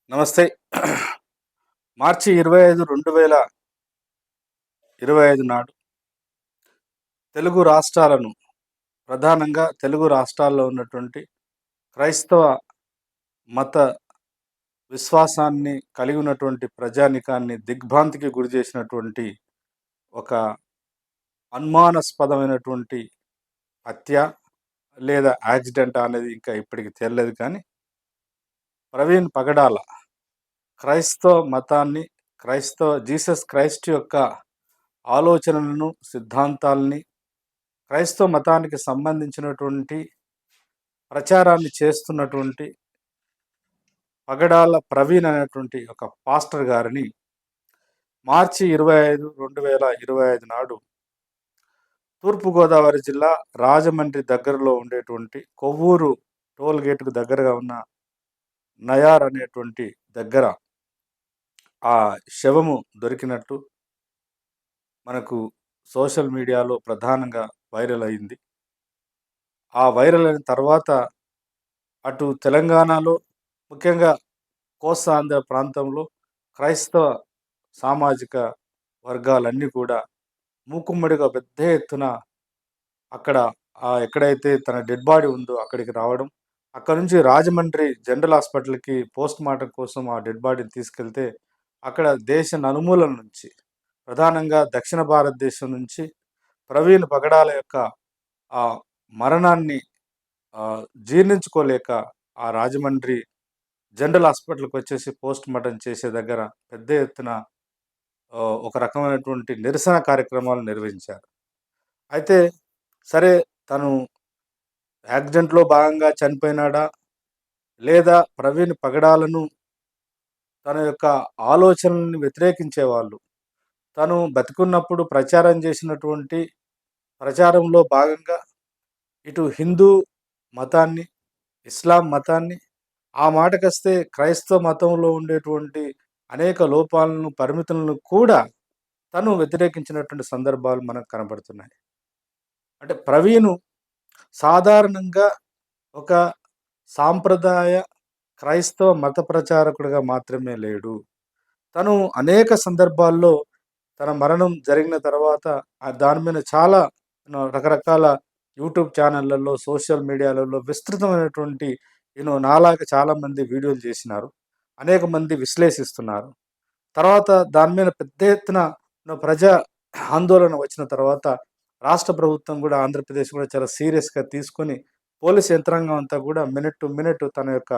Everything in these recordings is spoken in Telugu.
నమస్తే. మార్చి 25, 2025 నాడు తెలుగు రాష్ట్రాలను ప్రధానంగా తెలుగు రాష్ట్రాల్లో ఉన్నటువంటి క్రైస్తవ మత విశ్వాసాన్ని కలిగి ఉన్నటువంటి ప్రజానీకాన్ని దిగ్భ్రాంతికి గురి చేసినటువంటి ఒక అనుమానాస్పదమైనటువంటి హత్య లేదా యాక్సిడెంటా అనేది ఇంకా ఇప్పటికి తేలలేదు. కానీ ప్రవీణ్ పగడాల క్రైస్తవ మతాన్ని, జీసస్ క్రైస్ట్ యొక్క ఆలోచనలను, సిద్ధాంతాల్ని, క్రైస్తవ మతానికి సంబంధించినటువంటి ప్రచారాన్ని చేస్తున్నటువంటి పగడాల ప్రవీణ్ అనేటువంటి ఒక పాస్టర్ గారిని మార్చి 25, 2025 నాడు తూర్పుగోదావరి జిల్లా రాజమండ్రి దగ్గరలో ఉండేటువంటి కొవ్వూరు టోల్ గేటుకు దగ్గరగా ఉన్న నయార్ అనేటువంటి దగ్గర ఆ శవము దొరికినట్టు మనకు సోషల్ మీడియాలో ప్రధానంగా వైరల్ అయింది. ఆ వైరల్ అయిన తర్వాత అటు తెలంగాణలో, ముఖ్యంగా కోస్తాంధ్ర ప్రాంతంలో క్రైస్తవ సామాజిక వర్గాలన్నీ కూడా మూకుమ్మడిగా పెద్ద ఎత్తున అక్కడ ఎక్కడైతే తన డెడ్ బాడీ ఉందో అక్కడికి రావడం, అక్కడ నుంచి రాజమండ్రి జనరల్ హాస్పిటల్‌కి పోస్ట్ మార్టం కోసం ఆ డెడ్ బాడీని తీసుకెళ్తే అక్కడ దేశ నలుమూలల నుంచి, ప్రధానంగా దక్షిణ భారతదేశం నుంచి ప్రవీణ్ పగడాల యొక్క ఆ మరణాన్ని జీర్ణించుకోలేక ఆ రాజమండ్రి జనరల్ హాస్పిటల్‌కి వచ్చేసి పోస్ట్ మార్టం చేసే దగ్గర పెద్ద ఎత్తున ఒక రకమైనటువంటి నిరసన కార్యక్రమాలు నిర్వహించారు. అయితే సరే, తను యాక్సిడెంట్‌లో భాగంగా చనిపోయినాడా? లేదా ప్రవీణ్ పగడాలను తన యొక్క ఆలోచనల్ని వ్యతిరేకించేవాళ్ళు, తను బతికున్నప్పుడు ప్రచారం చేసినటువంటి ప్రచారంలో భాగంగా ఇటు హిందూ మతాన్ని, ఇస్లాం మతాన్ని, ఆ మాటకొస్తే క్రైస్తవ మతంలో ఉండేటువంటి అనేక లోపాలను, పరిమితులను కూడా తను వ్యతిరేకించినటువంటి సందర్భాలు మనకు కనబడుతున్నాయి. అంటే ప్రవీణు సాధారణంగా ఒక సాంప్రదాయ క్రైస్తవ మత ప్రచారకుడిగా మాత్రమే లేడు. తను అనేక సందర్భాల్లో తన మరణం జరిగిన తర్వాత దాని మీద చాలా రకరకాల యూట్యూబ్ ఛానళ్ళల్లో, సోషల్ మీడియాలలో విస్తృతమైనటువంటి నాలాగా చాలామంది వీడియోలు చేసినారు. అనేక మంది విశ్లేషిస్తున్నారు. తర్వాత దాని మీద పెద్ద ఎత్తున ప్రజా ఆందోళన వచ్చిన తర్వాత రాష్ట్ర ప్రభుత్వం కూడా, ఆంధ్రప్రదేశ్ కూడా చాలా సీరియస్‌గా తీసుకొని పోలీస్ యంత్రాంగం అంతా కూడా మినిట్ టు మినిట్ తన యొక్క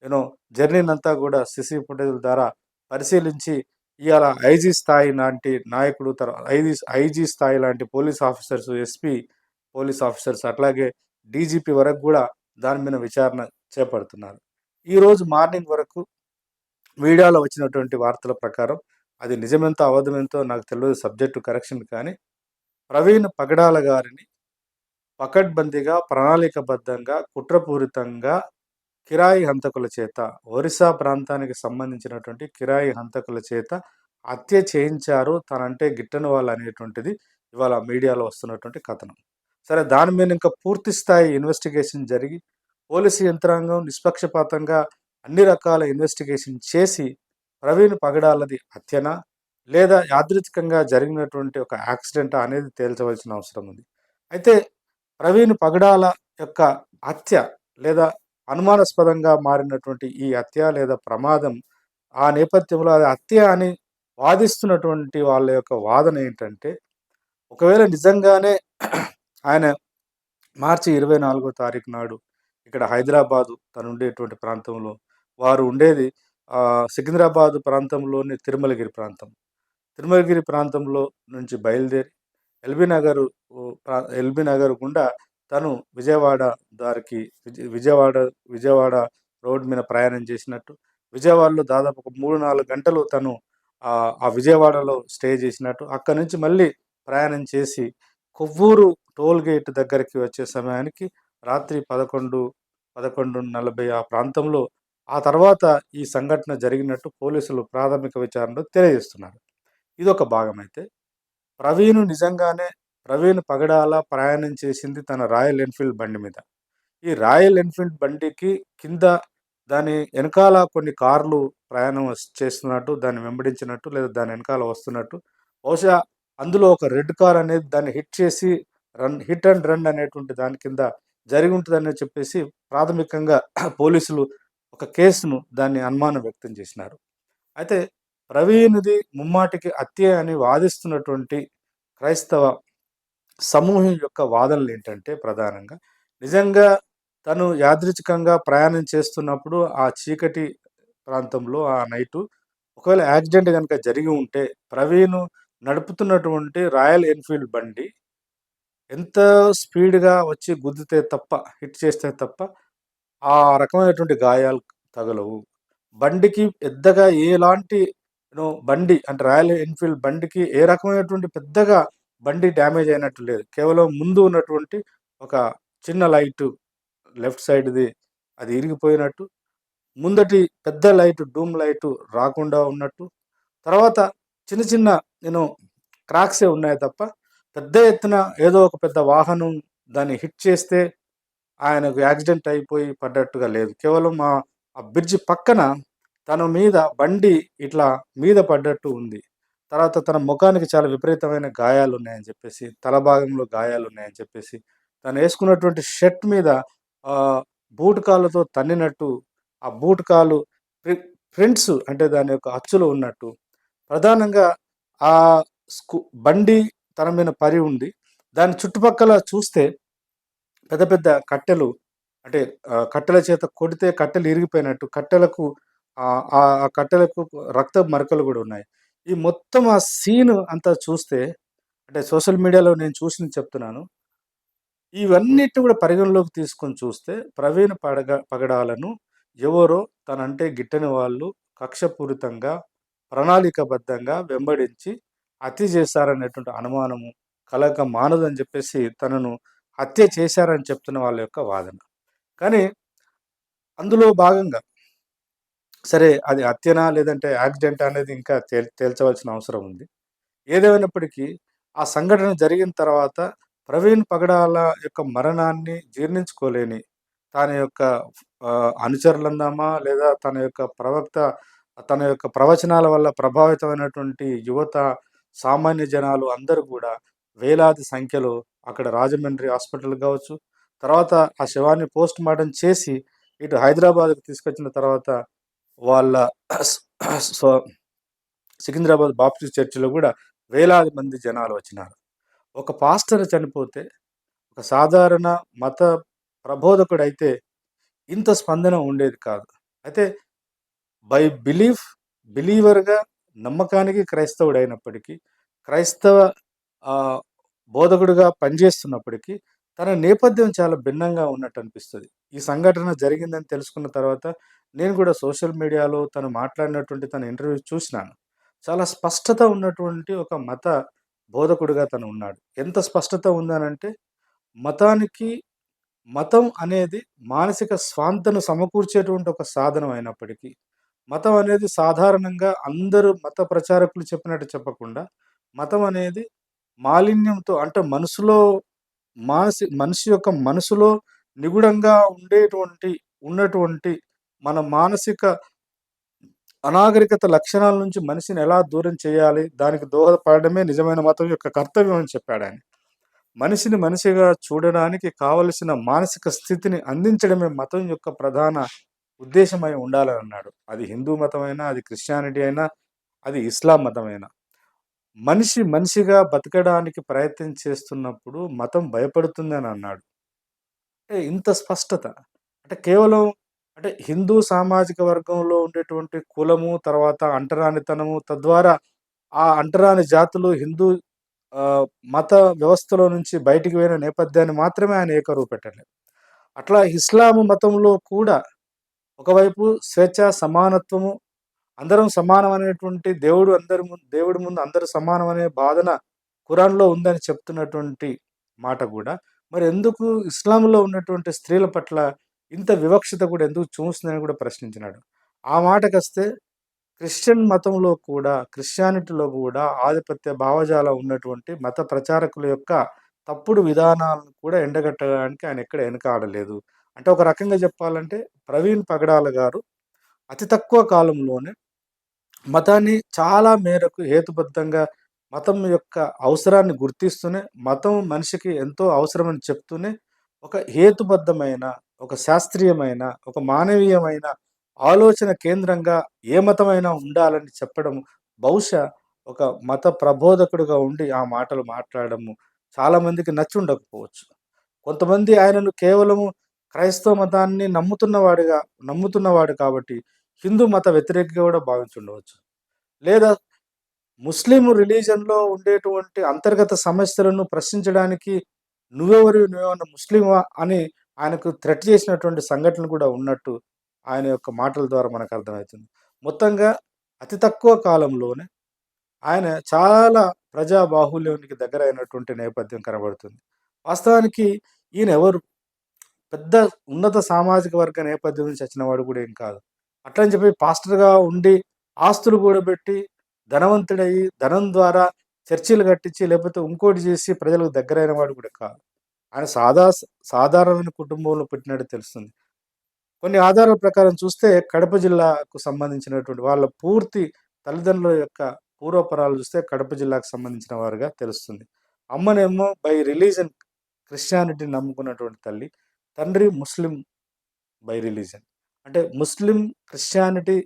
యూనో జర్నీనంతా కూడా సీసీ ఫుటేజ్‌ల ద్వారా పరిశీలించి ఇయాల ఐజీ స్థాయి లాంటి నాయకుడు, ఐజీ స్థాయి లాంటి police officers, SP police officers, అట్లాగే డీజీపీ వరకు కూడా దాని మీద విచారణ చేపడుతున్నారు. ఈరోజు మార్నింగ్ వరకు మీడియాలో వచ్చినటువంటి వార్తల ప్రకారం అది నిజమెంతో అబద్ధమెంతో నాకు తెలియదు, సబ్జెక్టు కరెక్షన్. కానీ ప్రవీణ్ పగడాల గారిని పకడ్బందీగా, ప్రణాళికబద్ధంగా, కుట్రపూరితంగా కిరాయి హంతకుల చేత, ఒరిస్సా ప్రాంతానికి సంబంధించినటువంటి కిరాయి హంతకుల చేత హత్య చేయించారు తనంటే గిట్టని వాళ్ళు అనేటువంటిది ఇవాళ మీడియాలో వస్తున్నటువంటి కథనం. సరే, దాని మీద ఇంకా పూర్తి స్థాయి ఇన్వెస్టిగేషన్ జరిగి పోలీసు యంత్రాంగం నిష్పక్షపాతంగా అన్ని రకాల ఇన్వెస్టిగేషన్ చేసి ప్రవీణ్ పగడాలది హత్యనా లేదా యాదృచ్ఛికంగా జరిగినటువంటి ఒక యాక్సిడెంటా అనేది తేల్చవలసిన అవసరం ఉంది. అయితే ప్రవీణ్ పగడాల యొక్క హత్య లేదా అనుమానాస్పదంగా మారినటువంటి ఈ హత్య లేదా ప్రమాదం, ఆ నేపథ్యంలో అది హత్య అని వాదిస్తున్నటువంటి వాళ్ళ యొక్క వాదన ఏంటంటే, ఒకవేళ నిజంగానే ఆయన మార్చి 24వ తారీఖు నాడు ఇక్కడ హైదరాబాదు తనుండేటువంటి ప్రాంతంలో, వారు ఉండేది సికింద్రాబాద్ ప్రాంతంలోని తిరుమలగిరి ప్రాంతం. తిరుమలగిరి ప్రాంతంలో నుంచి బయలుదేరి ఎల్బీ నగరు ఎల్బీ నగర్ గుండా తను విజయవాడ దారికి విజయవాడ రోడ్ మీద ప్రయాణం చేసినట్టు, విజయవాడలో దాదాపు ఒక 3, 4 గంటలు తను ఆ విజయవాడలో స్టే చేసినట్టు, అక్కడి నుంచి మళ్ళీ ప్రయాణం చేసి కొవ్వూరు టోల్ గేట్ దగ్గరికి వచ్చే సమయానికి రాత్రి 11, 11:40 ఆ ప్రాంతంలో, ఆ తర్వాత ఈ సంఘటన జరిగినట్టు పోలీసులు ప్రాథమిక విచారణలో తెలియజేస్తున్నారు. ఇదొక భాగమైతే, ప్రవీణ్ పగడాల ప్రయాణం చేసింది తన రాయల్ ఎన్ఫీల్డ్ బండి మీద. ఈ రాయల్ ఎన్ఫీల్డ్ బండికి కింద దాని ఎనకాల కొన్ని కార్లు ప్రయాణం చేస్తున్నట్టు, దాన్ని వెంబడించినట్టు, లేదా దాని ఎనకాల వస్తున్నట్టు, బహుశా అందులో ఒక రెడ్ కార్ అనేది దాన్ని హిట్ చేసి హిట్ అండ్ రన్ అనేటువంటి దాని కింద జరిగుంటదని చెప్పేసి ప్రాథమికంగా పోలీసులు ఒక కేసును దాన్ని అనుమానం వ్యక్తం చేసినారు. అయితే ప్రవీణ్‌ది ముమ్మాటికి హత్యే అని వాదిస్తున్నటువంటి క్రైస్తవ సమూహం యొక్క వాదనలేంటంటే ప్రధానంగా, నిజంగా తను యాదృచ్ఛికంగా ప్రయాణం చేస్తున్నప్పుడు ఆ చీకటి ప్రాంతంలో ఆ నైటు ఒకవేళ యాక్సిడెంట్ గనుక జరిగి ఉంటే, ప్రవీణ్ నడుపుతున్నటువంటి రాయల్ ఎన్‌ఫీల్డ్ బండి ఎంత స్పీడ్‌గా వచ్చి గుద్దితే తప్ప, హిట్ చేస్తే తప్ప ఆ రకమైనటువంటి గాయాలు తగలవు. బండికి పెద్దగా ఎలాంటి బండి అంటే రాయల్ ఎన్‌ఫీల్డ్ బండికి ఏ రకమైనటువంటి పెద్దగా బండి డ్యామేజ్ అయినట్టు లేదు. కేవలం ముందు ఉన్నటువంటి ఒక చిన్న లైటు లెఫ్ట్ సైడ్‌ది అది ఇరిగిపోయినట్టు, ముందటి పెద్ద లైటు డూమ్ లైటు రాకుండా ఉన్నట్టు, తర్వాత చిన్న చిన్న నేను క్రాక్సే ఉన్నాయి తప్ప, పెద్ద ఎత్తున ఏదో ఒక పెద్ద వాహనం దాన్ని హిట్ చేస్తే ఆయనకు యాక్సిడెంట్ అయిపోయి పడ్డట్టుగా లేదు. కేవలం ఆ బ్రిడ్జ్ పక్కన తన మీద బండి ఇట్లా మీద పడ్డట్టు ఉంది. తర్వాత తన ముఖానికి చాలా విపరీతమైన గాయాలున్నాయని చెప్పేసి, తల భాగంలో గాయాలున్నాయని చెప్పేసి, తనేసుకున్నటువంటి షర్ట్ మీద ఆహ్, బూట్ కాళ్ళతో తన్నినట్టు, ఆ బూట్ కాలు ప్రి ప్రింట్స్ అంటే దాని యొక్క అచ్చులు ఉన్నట్టు, ప్రధానంగా ఆ స్కు బండి తన మీద పడి ఉంది. దాని చుట్టుపక్కల చూస్తే పెద్ద పెద్ద కట్టెలు అంటే కట్టెల చేత కొడితే కట్టెలు ఇరిగిపోయినట్టు, కట్టెలకు ఆ కట్టెలకు రక్తపు మరకలు గూడా ఉన్నాయి. ఈ మొత్తం ఆ సీన్ అంతా చూస్తే అంటే సోషల్ మీడియాలో నేను చూసింది చెప్తున్నాను. ఇవన్నిటిని గూడా పరిగణలోకి తీసుకొని చూస్తే ప్రవీణ్ పగడాలను ఎవరో తనంటే గిట్టని వాళ్ళు కక్షపూరితంగా, ప్రణాళికాబద్ధంగా వెంబడించి హత్య చేశారనేటువంటి అనుమానము కలగక మానదని జెప్పేసి తనను హత్య చేశారని చెప్తున్న వాళ్ళ యొక్క వాదన. కానీ అందులో భాగంగా సరే అది హత్యనా? లేదంటే యాక్సిడెంటా? అనేది ఇంకా తేల్చవలసిన అవసరం ఉంది. ఏదేమైనప్పటికీ ఆ సంఘటన జరిగిన తర్వాత ప్రవీణ్ పగడాల యొక్క మరణాన్ని జీర్ణించుకోలేని తన యొక్క అనుచరులందామా? లేదా తన యొక్క తన యొక్క ప్రవచనాల వల్ల ప్రభావితమైనటువంటి యువత, సామాన్య జనాలు అందరూ కూడా వేలాది సంఖ్యలో అక్కడ రాజమండ్రి హాస్పిటల్‌కి గావచ్చు, తర్వాత ఆ శవాన్ని పోస్ట్‌మార్టం చేసి ఇటు హైదరాబాద్‌కి తీసుకొచ్చిన తర్వాత వాళ్ళ స్వ సికింద్రాబాద్ బాప్టిస్ట్ చర్చిలో గూడా వేలాది మంది జనాలు వచ్చినారు. ఒక పాస్టర్ చనిపోతే, ఒక సాధారణ మత ప్రబోధకుడైతే ఇంత స్పందన ఉండేది కాదు. అయితే బై బిలీవర్‌గా నమ్మకానికి క్రైస్తవుడైనప్పటికీ, క్రైస్తవ ఆహ్, బోధకుడుగా పనిచేస్తున్నప్పటికీ, తన నేపథ్యం చాలా భిన్నంగా ఉన్నట్టనిపిస్తది. ఈ సంఘటన జరిగిందని తెలుసుకున్న తర్వాత, నేను కూడా సోషల్ మీడియాలో తను మాట్లాడినటువంటి తన ఇంటర్వ్యూ చూసినాను. చాలా స్పష్టత ఉన్నటువంటి ఒక మత బోధకుడుగా తను ఉన్నాడు. ఎంత స్పష్టత ఉందనంటే, మతానికి మతం అనేది మానసిక స్వాంతన సమకూర్చేటువంటి ఒక సాధనం అయినప్పటికీ, మతం అనేది సాధారణంగా అందరూ మత ప్రచారకులు చెప్పినట్టు చెప్పకుండా, మతం అనేది మాలిన్యంతో అంటే మనసులో మనిషి యొక్క మనసులో నిగూఢంగా ఉన్నటువంటి మన మానసిక అనాగరికత లక్షణాల నుంచి మనిషిని ఎలా దూరం చేయాలి, దానికి దోహదపడడమే నిజమైన మతం యొక్క కర్తవ్యం అని చెప్పాడాయన. మనిషిని మనిషిగా చూడడానికి కావలసిన మానసిక స్థితిని అందించడమే మతం యొక్క ప్రధాన ఉద్దేశమై ఉండాలనన్నాడు. అది హిందూ మతమైనా, అది క్రిస్టియానిటీ అయినా, అది ఇస్లాం మతమైనా. మనిషి మనిషిగా బతకడానికి ప్రయత్నం చేస్తున్నప్పుడు మతం భయపడుతుందని అన్నాడు. అంటే ఇంత స్పష్టత. అంటే కేవలం అంటే హిందూ సామాజిక వర్గంలో ఉండేటువంటి కులము, తర్వాత అంటరానితనము, తద్వారా ఆ అంటరాని జాతులు హిందూ ఆహ్, మత వ్యవస్థలో నుంచి బయటికి పోయిన నేపథ్యాన్ని మాత్రమే ఆయన ఏకరువు పెట్టలేదు. అట్లా ఇస్లాము మతంలో కూడా ఒకవైపు స్వేచ్ఛ, సమానత్వము, అందరం సమానం అనేటువంటి దేవుడి ముందు అందరూ సమానం అనే భావన ఖురాన్‌లో ఉందని చెప్తున్నటువంటి మాట గూడా, మరి ఎందుకు ఇస్లాంలో ఉన్నటువంటి స్త్రీల పట్ల ఇంత వివక్షత కూడా ఎందుకు చూస్తుందని కూడా ప్రశ్నించినాడు. ఆ మాటకొస్తే క్రిస్టియానిటీలో కూడా ఆధిపత్య భావజాలం ఉన్నటువంటి మత ప్రచారకుల యొక్క తప్పుడు విధానాలను కూడా ఎండగట్టడానికి ఆయన ఎక్కడ వెనకాడలేదు. అంటే ఒక రకంగా చెప్పాలంటే ప్రవీణ్ పగడాల గారు అతి తక్కువ కాలంలోనే మతాన్ని చాలా మేరకు హేతుబద్ధంగా మతం యొక్క అవసరాన్ని గుర్తిస్తూనే, మతం మనిషికి ఎంతో అవసరమని చెప్తూనే, ఒక హేతుబద్ధమైన, ఒక శాస్త్రీయమైన, ఒక మానవీయమైన ఆలోచన కేంద్రంగా ఏ మతమైనా ఉండాలని చెప్పడం, బహుశా ఒక మత ప్రబోధకుడుగా ఉండి ఆ మాటలు మాట్లాడడము చాలామందికి నచ్చుండకపోవచ్చు. కొంతమంది ఆయనను కేవలము క్రైస్తవ మతాన్ని నమ్ముతున్నవాడు కాబట్టి హిందూ మత వ్యతిరేకిగా కూడా భావించుండవచ్చు. లేదా ముస్లిం రిలీజన్‌లో ఉండేటువంటి అంతర్గత సమస్యలను ప్రశ్నించడానికి నువ్వేమన్నా ముస్లిమా అని ఆయనకు థ్రెట్ చేసినటువంటి సంఘటనలు కూడా ఉన్నట్టు ఆయన యొక్క మాటల ద్వారా మనకు అర్థమవుతుంది. మొత్తంగా అతి తక్కువ కాలంలోనే ఆయన చాలా ప్రజా బాహుళ్యానికి దగ్గరైనటువంటి నేపథ్యం కనబడుతుంది. వాస్తవానికి ఈయనెవరు? పెద్ద ఉన్నత సామాజిక వర్గ నేపథ్యం నుంచి వచ్చినవాడు కూడా ఏం కాదు. అట్లని చెప్పి పాస్టర్‌గా ఉండి, ఆస్తులు కూడబెట్టి, ధనవంతుడయ్యి, ధనం ద్వారా చర్చిలు కట్టించి, లేకపోతే ఇంకోటి చేసి ప్రజలకు దగ్గరైన వాడు కూడా కాదు. ఆయన సాధారణమైన కుటుంబంలో పుట్టినట్టు తెలుస్తుంది. కొన్ని ఆధారాల ప్రకారం చూస్తే కడప జిల్లాకు సంబంధించినటువంటి వాళ్ళ పూర్తి తల్లిదండ్రుల యొక్క పూర్వపరాలు చూస్తే కడప జిల్లాకు సంబంధించిన వారుగా తెలుస్తుంది. అమ్మనేమో బై రిలీజన్ క్రిస్టియానిటీని నమ్ముకున్నటువంటి తల్లి. తండ్రి ముస్లిం బై రిలీజన్. అంటే ముస్లిం, క్రిస్టియానిటీ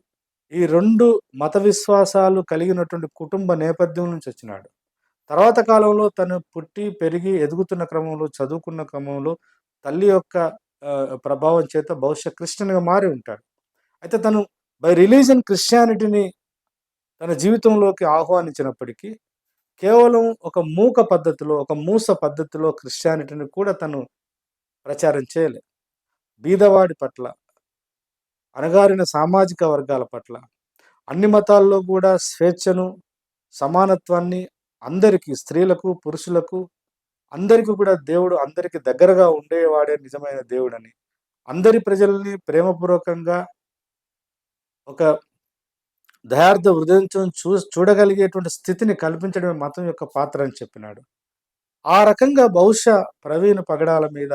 ఈ 2 మత విశ్వాసాలు కలిగినటువంటి కుటుంబ నేపథ్యం నుంచి వచ్చినాడు. తర్వాత కాలంలో తను పుట్టి, పెరిగి, ఎదుగుతున్న క్రమంలో, చదువుకున్న క్రమంలో తల్లి యొక్క ప్రభావం చేత బహుశా క్రిస్టియన్‌గా మారి ఉంటాడు. అయితే తను బై రిలీజన్ క్రిస్టియానిటీని తన జీవితంలోకి ఆహ్వానించినప్పటికీ, కేవలం ఒక మూస పద్ధతిలో క్రిస్టియానిటీని కూడా తను ప్రచారం చేయలే. బీదవాడి పట్ల, అణగారిన సామాజిక వర్గాల పట్ల, అన్ని మతాల్లో కూడా స్వేచ్ఛను, సమానత్వాన్ని అందరికీ స్త్రీలకు, పురుషులకు అందరికి కూడా దేవుడు అందరికి దగ్గరగా ఉండేవాడే నిజమైన దేవుడని, అందరి ప్రజల్ని ప్రేమపూర్వకంగా ఒక దయార్థ హృదయంతో చూడగలిగేటువంటి స్థితిని కల్పించడమే మతం యొక్క పాత్ర అని చెప్పినాడు. ఆ రకంగా బహుశా ప్రవీణ్ పగడాల మీద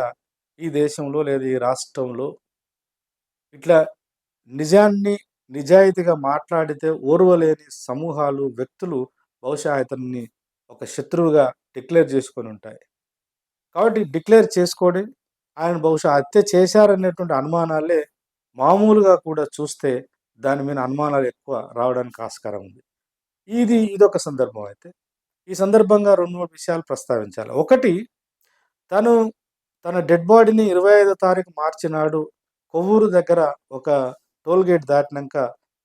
ఈ దేశంలో లేదా ఈ రాష్ట్రంలో ఇట్లా నిజాన్ని నిజాయితీగా మాట్లాడితే ఓర్వలేని సమూహాలు, వ్యక్తులు బహుశా అతన్ని ఒక శత్రువుగా డిక్లేర్ చేసుకొని ఉంటాయి. కాబట్టి డిక్లేర్ చేసుకొని ఆయన బహుశా హత్య చేశారనేటువంటి అనుమానాలే మామూలుగా కూడా చూస్తే దాని మీద అనుమానాలు ఎక్కువ రావడానికి ఆస్కారం ఉంది. ఇదొక సందర్భం అయితే. ఈ సందర్భంగా 2, 3 విషయాలు ప్రస్తావించాలి. ఒకటి, తను తన డెడ్ బాడీని 25 తారీఖు మార్చి నాడు కొవ్వూరు దగ్గర ఒక టోల్ గేట్ దాటినంక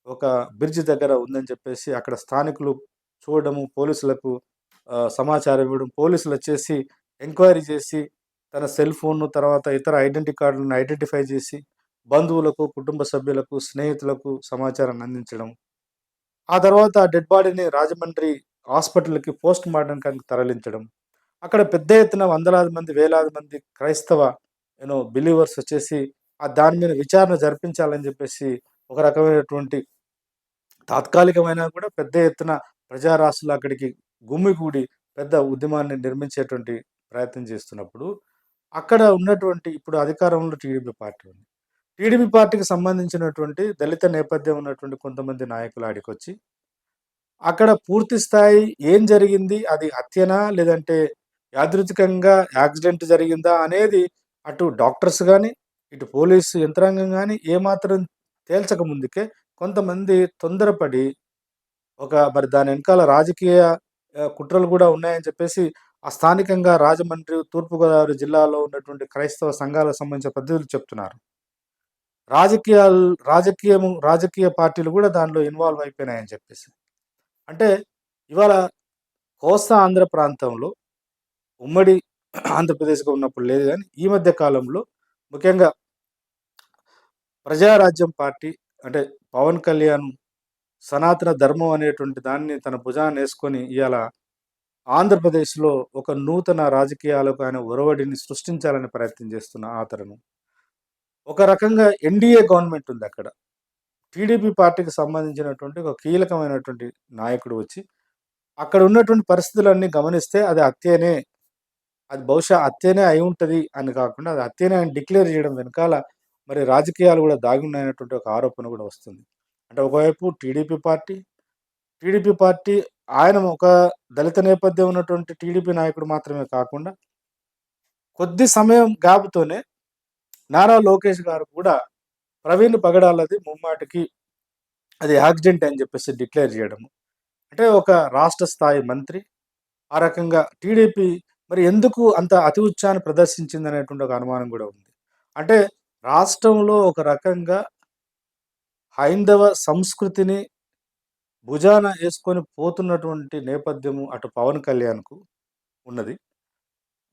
ఒక బ్రిడ్జ్ దగ్గర ఉందని చెప్పేసి అక్కడ స్థానికులు చూడడము, పోలీసులకు సమాచారం ఇవ్వడం, పోలీసులొచ్చేసి ఎంక్వైరీ చేసి తన సెల్ ఫోను తర్వాత ఇతర ఐడెంటిటీ కార్డులను ఐడెంటిఫై చేసి బంధువులకు, కుటుంబ సభ్యులకు, స్నేహితులకు సమాచారాన్ని అందించడం. ఆ తర్వాత ఆ డెడ్ బాడీని రాజమండ్రి హాస్పిటల్‌కి పోస్ట్ మార్టంకి తరలించడం. అక్కడ పెద్ద ఎత్తున వందలాది మంది, వేలాది మంది క్రైస్తవ బిలీవర్స్ వచ్చేసి దాని మీద విచారణ జరిపించాలని చెప్పేసి ఒక రకమైనటువంటి తాత్కాలికమైన కూడా పెద్ద ఎత్తున ప్రజారాశులు అక్కడికి గుమిగూడి పెద్ద ఉద్యమాన్ని నిర్మించేటువంటి ప్రయత్నం చేస్తున్నప్పుడు, అక్కడ ఉన్నటువంటి ఇప్పుడు అధికారంలో టీడీపీ పార్టీ ఉంది. టీడీపీ పార్టీకి సంబంధించినటువంటి దళిత నేపథ్యం ఉన్నటువంటి కొంతమంది నాయకులు ఆడికొచ్చి, అక్కడ పూర్తి స్థాయి ఏం జరిగింది? అది హత్యనా? లేదంటే యాదృచ్చికంగా యాక్సిడెంట్ జరిగిందా? అనేది అటు డాక్టర్స్ గాని, ఇటు పోలీసు యంత్రాంగం గాని ఏమాత్రం తేల్చక ముందుకే కొంతమంది తొందరపడి మరి దాని వెనకాల రాజకీయ కుట్రలు గూడా ఉన్నాయని చెప్పేసి ఆ స్థానికంగా రాజమండ్రి, తూర్పుగోదావరి జిల్లాలో ఉన్నటువంటి క్రైస్తవ సంఘాలకు సంబంధించిన ప్రతినిధులు చెప్తున్నారు. రాజకీయాలు రాజకీయ పార్టీలు గూడా దానిలో ఇన్వాల్వ్ అయిపోయినాయని చెప్పేసి. అంటే ఇవాళ కోస్తా ఆంధ్ర ప్రాంతంలో ఉమ్మడి ఆంధ్రప్రదేశ్‌గా ఉన్నప్పుడు లేదు గానీ, ఈ మధ్య కాలంలో ముఖ్యంగా ప్రజారాజ్యం పార్టీ అంటే పవన్ కళ్యాణ్ సనాతన ధర్మం అనేటువంటి దాన్ని తన భుజానేసుకొని ఇయాల ఆంధ్రప్రదేశ్‌లో ఒక నూతన రాజకీయాలకు ఆయన ఒరవడిని సృష్టించాలని ప్రయత్నం చేస్తున్న అతను. ఒక రకంగా ఎన్‌డీఏ గవర్నమెంట్ ఉందక్కడ. టీడీపీ పార్టీకి సంబంధించినటువంటి ఒక కీలకమైనటువంటి నాయకుడు వచ్చి, అక్కడ ఉన్నటువంటి పరిస్థితులన్నీ గమనిస్తే అది హత్యనే. అది బహుశా హత్యనే అయ్యుంటది అని కాకుండా, అది హత్యనే అని డిక్లేర్ జేయడం వెనకాల మరి రాజకీయాలు గూడా దాగున్నాయనేటువంటి ఒక ఆరోపణ గూడా వస్తుంది. అంటే ఒకవైపు టీడీపీ పార్టీ ఆయన ఒక దళిత నేపథ్యం ఉన్నటువంటి టీడీపీ నాయకుడు మాత్రమే కాకుండా, కొద్ది సమయం గ్యాప్‌తోనే నారా లోకేష్ గారు కూడా ప్రవీణ్ పగడాలది ముమ్మాటికి అది యాక్సిడెంట్ అని జెప్పేసి డిక్లేర్ జేయడము. అంటే ఒక రాష్ట్ర స్థాయి మంత్రి ఆ రకంగా టీడీపీ మరి ఎందుకు అంత అతి ఉచ్చాన్ని ప్రదర్శించిందనేటువంటి ఒక అనుమానం గూడా ఉంది. అంటే రాష్ట్రంలో ఒక రకంగా హైందవ సంస్కృతిని భుజాన యేసుకొని పోతున్నటువంటి నేపథ్యము అటు పవన్ కళ్యాణ్‌కు ఉన్నది.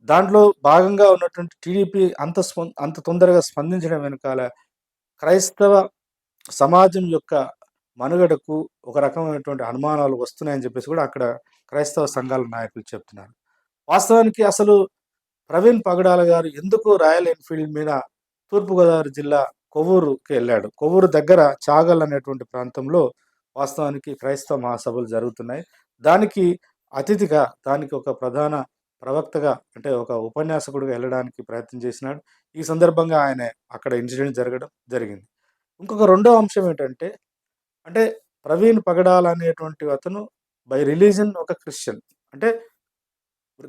దాంట్లో భాగంగా ఉన్నటువంటి టీడీపీ అంత తొందరగా స్పందించడం వెనకాల క్రైస్తవ సమాజం యొక్క మనుగడకు ఒక రకమైనటువంటి అనుమానాలు వస్తున్నాయని జెప్పేసి గూడా అక్కడ క్రైస్తవ సంఘాల నాయకులు చెప్తున్నారు. వాస్తవానికి అసలు ప్రవీణ్ పగడాల గారు ఎందుకు రాయల్ ఎన్‌ఫీల్డ్ మీద తూర్పుగోదావరి జిల్లా కొవ్వూరుకి ఎళ్ళాడు. కొవ్వూరు దగ్గర చాగల్ అనేటువంటి ప్రాంతంలో వాస్తవానికి క్రైస్తవ మహాసభలు జరుగుతున్నాయి. దానికి అతిథిగా దానికి ఒక ప్రధాన ప్రవక్తగా అంటే ఒక ఉపన్యాసకుడిగా ఎళ్ళడానికి ప్రయత్నం చేసినాడు. ఈ సందర్భంగా ఆయన అక్కడ ఇన్సిడెంట్ జరగడం జరిగింది. ఇంకొక రెండో అంశం ఏంటంటే, అంటే ప్రవీణ్ పగడాల అనేటువంటి అతను బై రిలీజియన్ ఒక క్రిస్టియన్. అంటే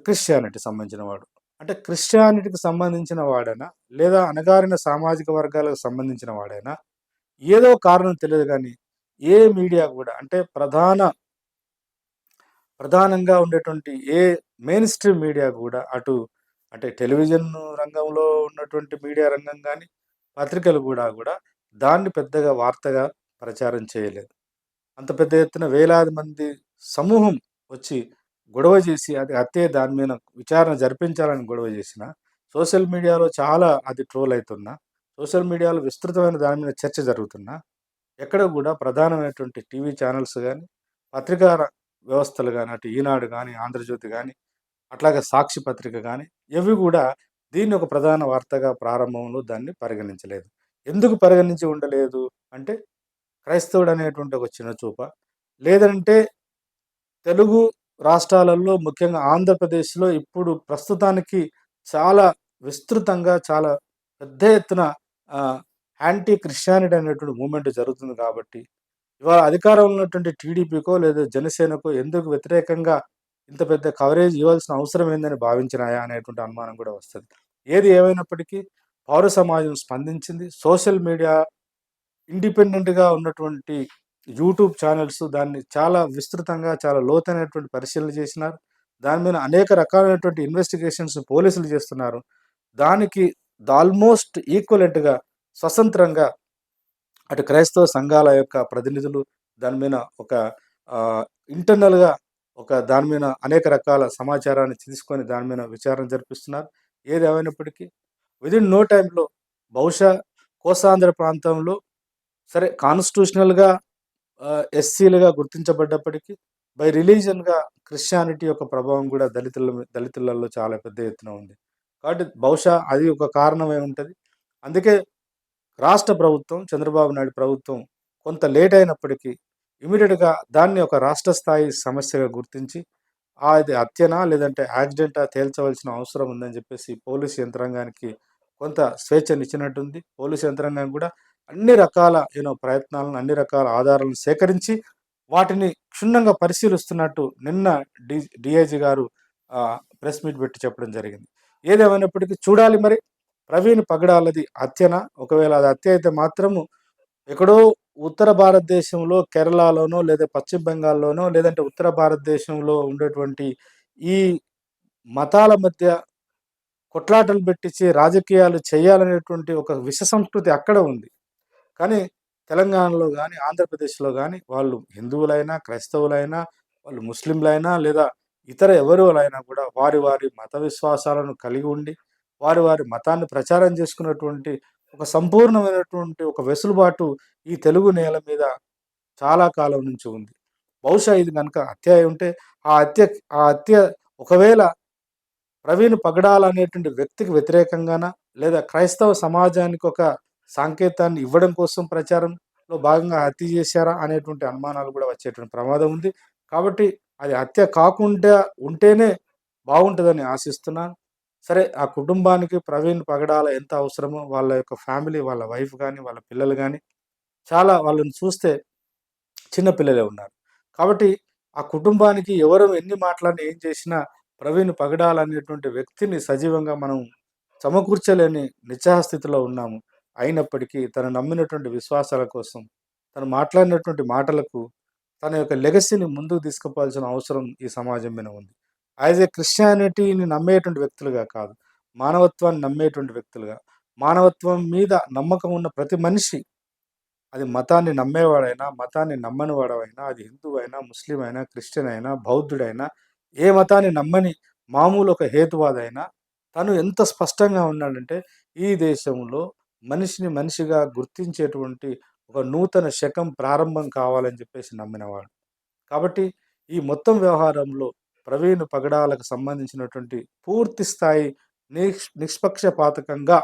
క్రిస్టియానిటీ సంబంధించిన వాడు. అంటే క్రిస్టియానిటీకి సంబంధించిన వాడైనా, లేదా అణగారిన సామాజిక వర్గాలకు సంబంధించిన వాడైనా, ఏదో కారణం తెలియదు గానీ, ఏ మీడియా గూడా అంటే ప్రధానంగా ఉండేటువంటి ఏ మెయిన్ స్ట్రీమ్ మీడియా గూడా అంటే టెలివిజన్ రంగంలో ఉన్నటువంటి మీడియా రంగం గానీ, పత్రికలు గూడా దాన్ని పెద్దగా వార్తగా ప్రచారం చేయలేదు. అంత పెద్ద ఎత్తున వేలాది మంది సమూహం వచ్చి గొడవ చేసి అది హత్యే దాని మీద విచారణ జరిపించాలని గొడవ చేసిన, సోషల్ మీడియాలో చాలా అది ట్రోల్ అయితున్నా, సోషల్ మీడియాలో విస్తృతమైన దాని మీద చర్చ జరుగుతున్నా, ఎక్కడ గూడా ప్రధానమైనటువంటి టీవీ ఛానెల్స్ గాని, పత్రికా వ్యవస్థలు గాని, అటు ఈనాడు గాని, ఆంధ్రజ్యోతి గాని, అట్లాగే సాక్షి పత్రిక గాని, ఇవి గూడా దీన్ని ఒక ప్రధాన వార్తగా ప్రారంభంలో దాన్ని పరిగణించలేదు. ఎందుకు పరిగణించి ఉండలేదు అంటే, క్రైస్తవుడనేటువంటి ఒక చిన్న చూపా? లేదంటే తెలుగు రాష్ట్రాలలో ముఖ్యంగా ఆంధ్రప్రదేశ్‌లో ఇప్పుడు ప్రస్తుతానికి చాలా విస్తృతంగా, చాలా పెద్ద ఎత్తున ఆహ్, యాంటీ క్రిస్టియానిటీ అనేటువంటి మూవ్‌మెంట్ జరుగుతుంది కాబట్టి, ఇవాళ అధికారంలో ఉన్నటువంటి టీడీపీకో లేదా జనసేనకో ఎందుకు వ్యతిరేకంగా ఇంత పెద్ద కవరేజ్ ఇవ్వాల్సిన అవసరం ఏందని భావించినాయా అనేటువంటి అనుమానం కూడా వస్తది. ఏది ఏమైనప్పటికీ పౌర సమాజం స్పందించింది. సోషల్ మీడియా ఇండిపెండెంట్‌గా ఉన్నటువంటి యూట్యూబ్ ఛానెల్స్ దాన్ని చాలా విస్తృతంగా, చాలా లోతైనటువంటి పరిశీలన చేసినారు. దాని మీద అనేక రకాలైనటువంటి ఇన్వెస్టిగేషన్స్ పోలీసులు చేస్తున్నారు. దానికి ఆల్‌మోస్ట్ ఈక్వలెంట్‌గా స్వతంత్రంగా అటు క్రైస్తవ సంఘాల యొక్క ప్రతినిధులు దాని మీద ఒక ఇంటర్నల్‌గా దాని మీద అనేక రకాల సమాచారాన్ని తీసుకొని దాని మీద విచారణ జరిపిస్తున్నారు. ఏది ఏమైనప్పటికీ వితిన్ నో టైమ్‌లో బహుశా కోస్తాంధ్ర ప్రాంతంలో సరే కాన్స్టిట్యూషనల్‌గా ఎస్సీలుగా గుర్తించబడ్డప్పటికీ, బై రిలీజియన్‌గా క్రిస్టియానిటీ యొక్క ప్రభావం గూడా దళితులలో చాలా పెద్ద ఎత్తున ఉంది. కాబట్టి బహుశా అది ఒక కారణమై ఉంటది. అందుకే రాష్ట్ర ప్రభుత్వం, చంద్రబాబు నాయుడు ప్రభుత్వం కొంత లేట్ అయినప్పటికీ ఇమ్మీడియేట్‌గా దాన్ని ఒక రాష్ట్ర స్థాయి సమస్యగా గుర్తించి, అది హత్యనా లేదంటే యాక్సిడెంటా తేల్చవలసిన అవసరం ఉందని జెప్పేసి పోలీస్ యంత్రాంగానికి కొంత స్వేచ్ఛనిచ్చినట్టుంది. పోలీస్ యంత్రాంగం గూడా అన్ని రకాల ప్రయత్నాలను, అన్ని రకాల ఆధారాలను సేకరించి, వాటిని క్షుణ్ణంగా పరిశీలిస్తున్నట్టు నిన్న డీఐజీ గారు ప్రెస్ మీట్ పెట్టి చెప్పడం జరిగింది. ఏదేమైనప్పటికీ చూడాలి మరి ప్రవీణ్ పగడాలది హత్యనా? ఒకవేళ అది హత్య అయితే మాత్రము ఎక్కడో ఉత్తర భారతదేశంలో కేరళలోనో, లేదా పశ్చిమ బెంగాల్‌లోనో, లేదంటే ఉత్తర భారతదేశంలో ఉండేటువంటి ఈ మతాల మధ్య కొట్లాటలు పెట్టించి రాజకీయాలు చేయాలనేటువంటి ఒక విష సంస్కృతి అక్కడ ఉంది. కానీ తెలంగాణలో గాని, ఆంధ్రప్రదేశ్‌లో గాని వాళ్ళు హిందువులైనా, క్రైస్తవులైనా, వాళ్ళు ముస్లింలైనా లేదా ఇతర ఎవరులైనా కూడా వారి వారి మత విశ్వాసాలను కలిగి ఉండి, వారి వారి మతాన్ని ప్రచారం చేసుకున్నటువంటి ఒక సంపూర్ణమైనటువంటి ఒక వెసులుబాటు ఈ తెలుగు నేల మీద చాలా కాలం నుంచి ఉంది. బహుశా ఇది గనుక హత్య అయ్యుంటే ఆ హత్య ఒకవేళ ప్రవీణ్ పగడాల అనేటువంటి వ్యక్తికి వ్యతిరేకంగానా? లేదా క్రైస్తవ సమాజానికి ఒక సంకేతాన్ని ఇవ్వడం కోసం ప్రచారంలో భాగంగా హత్య చేశారా? అనేటువంటి అనుమానాలు గూడా వచ్చేటువంటి ప్రమాదం ఉంది. కాబట్టి అది హత్య కాకుండా ఉంటేనే బాగుంటదని ఆశిస్తున్నాను. సరే ఆ కుటుంబానికి ప్రవీణ్ పగడాల ఎంత అవసరమో వాళ్ళ యొక్క ఫ్యామిలీ, వాళ్ళ వైఫ్ గాని, వాళ్ళ పిల్లలు గాని చాలా వాళ్ళని చూస్తే చిన్న పిల్లలే ఉన్నారు. కాబట్టి ఆ కుటుంబానికి ఎవరు ఎన్ని మాటలన్నా, ఏం చేసినా ప్రవీణ్ పగడాల అనేటువంటి వ్యక్తిని సజీవంగా మనం సమకూర్చలేని నిస్సహాయ స్థితిలో ఉన్నాము. అయినప్పటికీ తను నమ్మినటువంటి విశ్వాసాల కోసం, తను మాట్లాడినటువంటి మాటలకు తన యొక్క లెగసీని ముందుకు తీసుకుపోవాల్సిన అవసరం ఈ సమాజం మీద ఉంది. యాస్ ఎ క్రిస్టియానిటీని నమ్మేటువంటి వ్యక్తులుగా కాదు, మానవత్వాన్ని నమ్మేటువంటి వ్యక్తులుగా, మానవత్వం మీద నమ్మకం ఉన్న ప్రతి మనిషి, అది మతాన్ని నమ్మేవాడైనా, మతాన్ని నమ్మని వాడవైనా, అది హిందువైనా, ముస్లిం అయినా, క్రిస్టియన్ అయినా, బౌద్ధుడైనా, ఏ మతాన్ని నమ్మని మామూలు ఒక హేతువాదైనా, తను ఎంత స్పష్టంగా ఉన్నాడంటే, ఈ దేశంలో మనిషిని మనిషిగా గుర్తించేటువంటి ఒక నూతన శకం ప్రారంభం కావాలని చెప్పేసి నమ్మినవాడు. కాబట్టి ఈ మొత్తం వ్యవహారంలో ప్రవీణ్ పగడాలకు సంబంధించినటువంటి పూర్తి స్థాయి నిష్పక్షపాతకంగా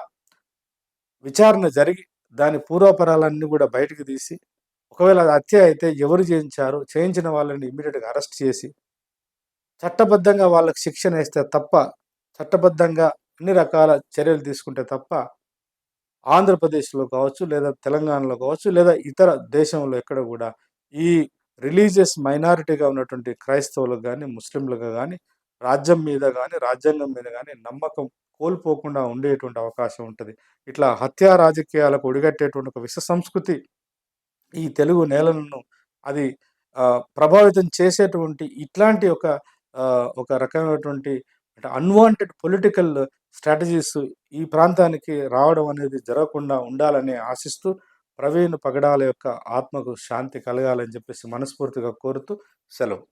విచారణ జరిగి, దాని పూర్వాపరాలన్నీ గూడా బయటికి తీసి, ఒకవేళ అది హత్య అయితే ఎవరు చేయించారో, చేయించిన వాళ్ళని ఇమ్మీడియేట్‌గా అరెస్ట్ చేసి, చట్టబద్ధంగా వాళ్ళకి శిక్షనేస్తే తప్ప, చట్టబద్ధంగా అన్ని రకాల చర్యలు తీసుకుంటే తప్ప, ఆంధ్రప్రదేశ్‌లో కావచ్చు, లేదా తెలంగాణలో కావచ్చు, లేదా ఇతర దేశంలో ఎక్కడ గూడా ఈ రిలీజియస్ మైనారిటీగా ఉన్నటువంటి క్రైస్తవులకు గాని, ముస్లింలకు గాని, రాజ్యం మీద గాని, రాజ్యాంగం మీద గాని నమ్మకం కోల్పోకుండా ఉండేటువంటి అవకాశం ఉంటది. ఇట్లా హత్యా రాజకీయాలకు ఒడిగట్టేటువంటి ఒక విష సంస్కృతి ఈ తెలుగు నేలను అది ప్రభావితం చేసేటువంటి ఇట్లాంటి ఒక రకమైనటువంటి అంటే అన్‌వాంటెడ్ పొలిటికల్ స్ట్రాటజీస్ ఈ ప్రాంతానికి రావడం అనేది జరగకుండా ఉండాలని ఆశిస్తూ, ప్రవీణ్ పగడాల యొక్క ఆత్మకు శాంతి కలగాలని చెప్పేసి మనస్ఫూర్తిగా కోరుతూ సెలవు.